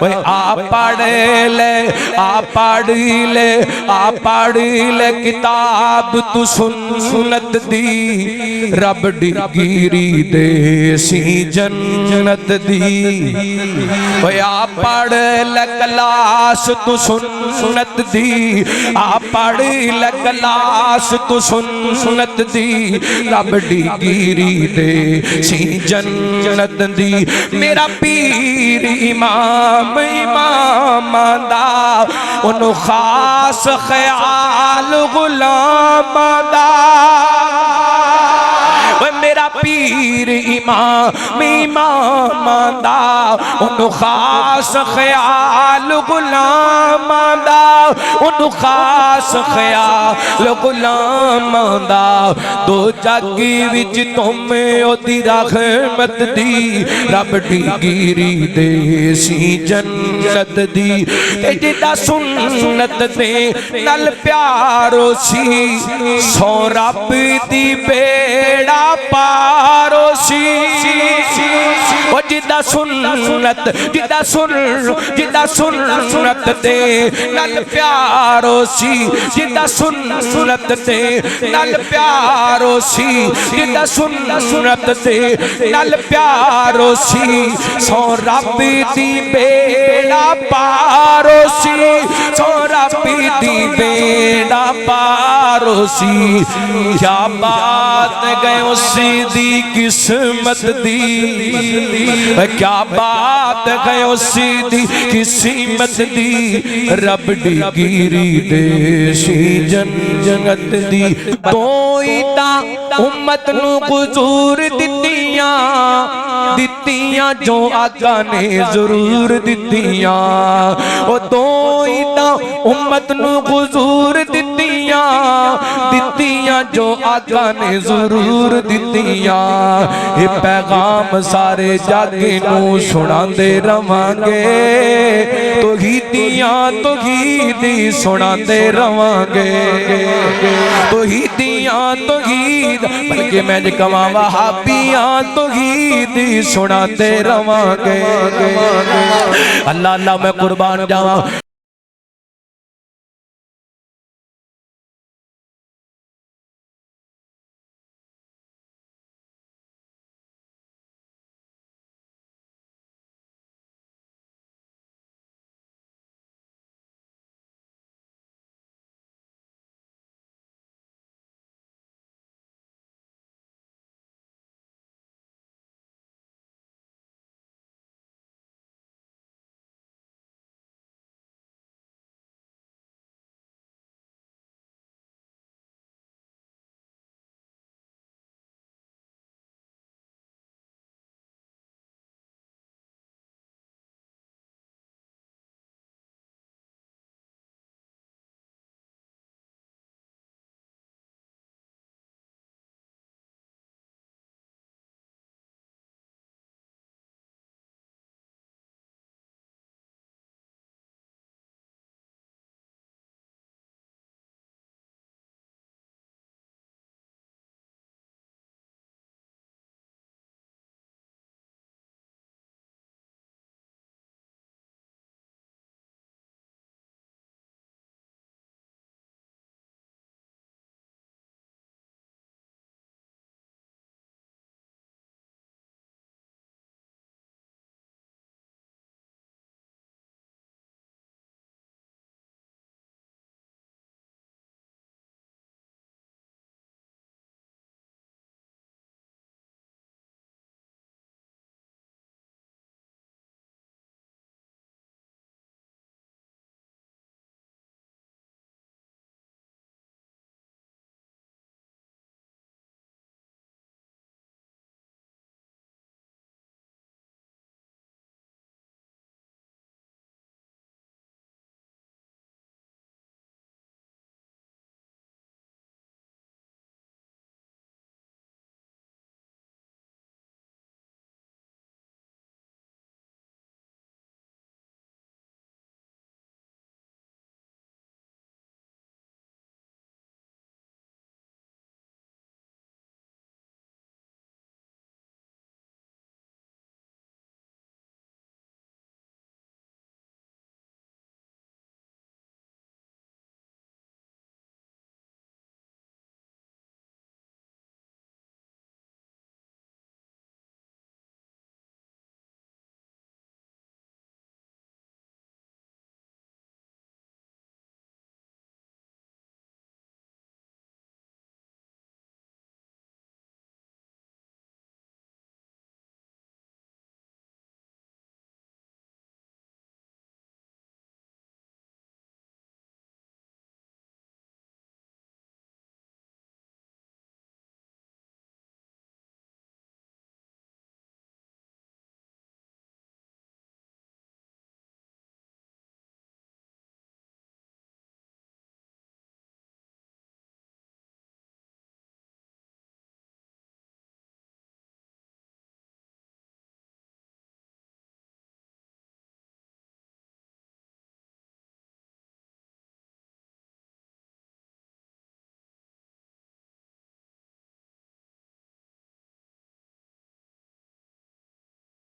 ओए आ पढ़ ले किताब तू सुन्नत दी रब डिगरी दे सी जन्नत दी। ओए आ पढ़ ले क्लास तू सुन्नत दी आ पढ़ ले क्लास तू सुन्नत दी रब डिगरी दे सी जन्नत दी। मेरा पीर इमाम दा उन्हों खास ख्याल गुलाम दा। मेरा पीर इमाम दा उन्हों खास ख्याल गुलाम दा उन्हों खास ख्याल गुलाम दा। दो जग विच तुम ओदी रहमत दी रब डिगरी दे सी जन्नत दी। जिदा सुन्नत दे नल प्यारो सी सो रब दी बेड़ा पारो सी। जिदा सुन्नत दे नल प्यारो सी जिदा सुन्नत दे नल प्यारो सी जिदा सुन्नत दे नल प्यारो सी सो रब दी बेड़ा पारो सी सो रब दी बेड़ा पारो सी। क्या बात गए उसी दी किस्मत दी क्या बात गए उसी दी किस्मत दी रब डिगरी दे सी जन्नत दी। तो इता उम्मत नू हुजूर दित्तियां जो आका ने जरूर दित्तियां। ओ तो इता उम्मत नू हुजूर दित्तियां जो आका ने जरूर दित्तियां। ये पैगाम सारे जग नू सुनांदे रवांगे तौहीदी सुनांदे रवांगे तौहीद बल्कि मैं कमा वहाबियां तौहीदी सुनांदे रवांगे। अल्लाह अल्लाह मैं कुर्बान जावां।